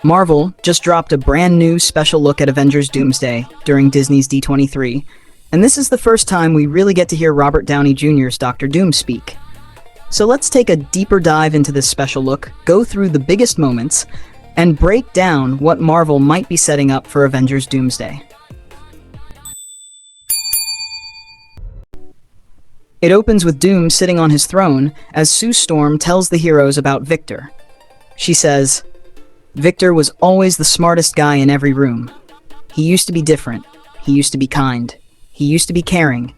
Marvel just dropped a brand new special look at Avengers Doomsday during Disney's D23, and this is the first time we really get to hear Robert Downey Jr.'s Dr. Doom speak. So let's take a deeper dive into this special look, go through the biggest moments, and break down what Marvel might be setting up for Avengers Doomsday. It opens with Doom sitting on his throne as Sue Storm tells the heroes about Victor. She says, "Victor was always the smartest guy in every room. He used to be different. He used to be kind. He used to be caring.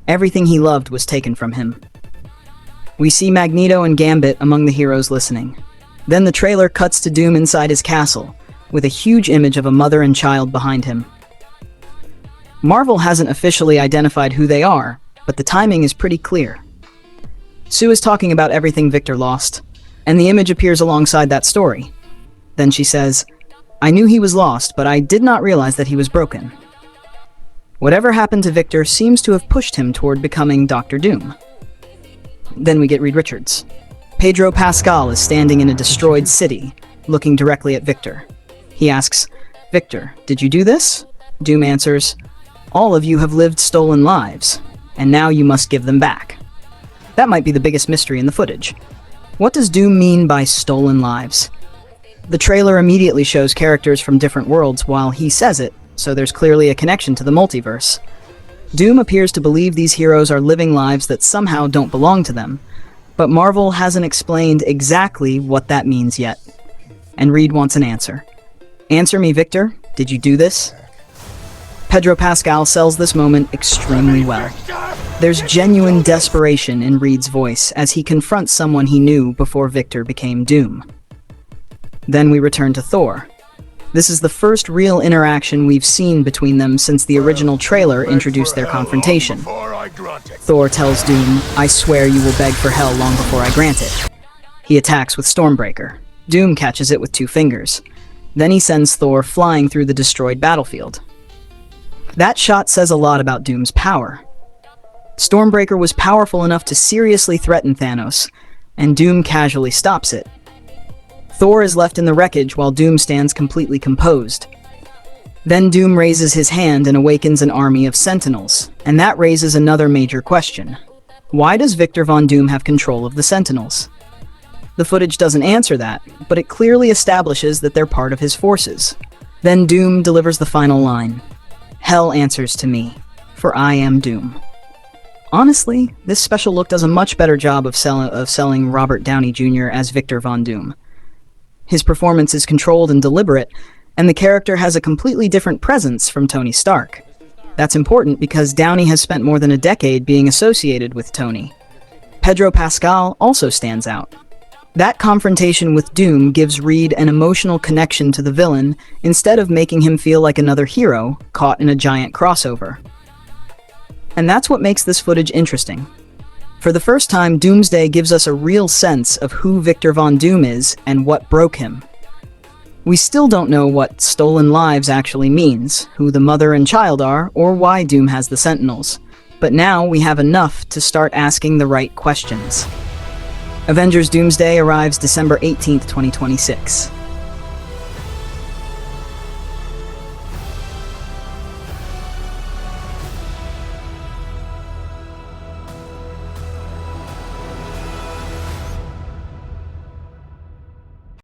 Everything he loved was taken from him." We see Magneto and Gambit among the heroes listening. Then the trailer cuts to Doom inside his castle, with a huge image of a mother and child behind him. Marvel hasn't officially identified who they are, but the timing is pretty clear. Sue is talking about everything Victor lost, and the image appears alongside that story. Then she says, "I knew he was lost, but I did not realize that he was broken." Whatever happened to Victor seems to have pushed him toward becoming Dr. Doom. Then we get Reed Richards. Pedro Pascal is standing in a destroyed city, looking directly at Victor. He asks, "Victor, did you do this?" Doom answers, "All of you have lived stolen lives, and now you must give them back." That might be the biggest mystery in the footage. What does Doom mean by stolen lives? The trailer immediately shows characters from different worlds while he says it, so there's clearly a connection to the multiverse. Doom appears to believe these heroes are living lives that somehow don't belong to them, but Marvel hasn't explained exactly what that means yet. And Reed wants an answer. "Answer me, Victor. Did you do this?" Pedro Pascal sells this moment extremely well. There's genuine desperation in Reed's voice as he confronts someone he knew before Victor became Doom. Then we return to Thor. This is the first real interaction we've seen between them since the original trailer introduced their confrontation. Thor tells Doom, "I swear you will beg for hell long before I grant it." He attacks with Stormbreaker. Doom catches it with 2 fingers. Then he sends Thor flying through the destroyed battlefield. That shot says a lot about Doom's power. Stormbreaker was powerful enough to seriously threaten Thanos, and Doom casually stops it. Thor is left in the wreckage while Doom stands completely composed. Then Doom raises his hand and awakens an army of Sentinels, and that raises another major question. Why does Victor Von Doom have control of the Sentinels? The footage doesn't answer that, but it clearly establishes that they're part of his forces. Then Doom delivers the final line. "Hell answers to me, for I am Doom." Honestly, this special look does a much better job of selling Robert Downey Jr. as Victor Von Doom. His performance is controlled and deliberate, and the character has a completely different presence from Tony Stark. That's important because Downey has spent more than a decade being associated with Tony. Pedro Pascal also stands out. That confrontation with Doom gives Reed an emotional connection to the villain instead of making him feel like another hero caught in a giant crossover. And that's what makes this footage interesting. For the first time, Doomsday gives us a real sense of who Victor Von Doom is and what broke him. We still don't know what stolen lives actually means, who the mother and child are, or why Doom has the Sentinels. But now we have enough to start asking the right questions. Avengers Doomsday arrives December 18th, 2026.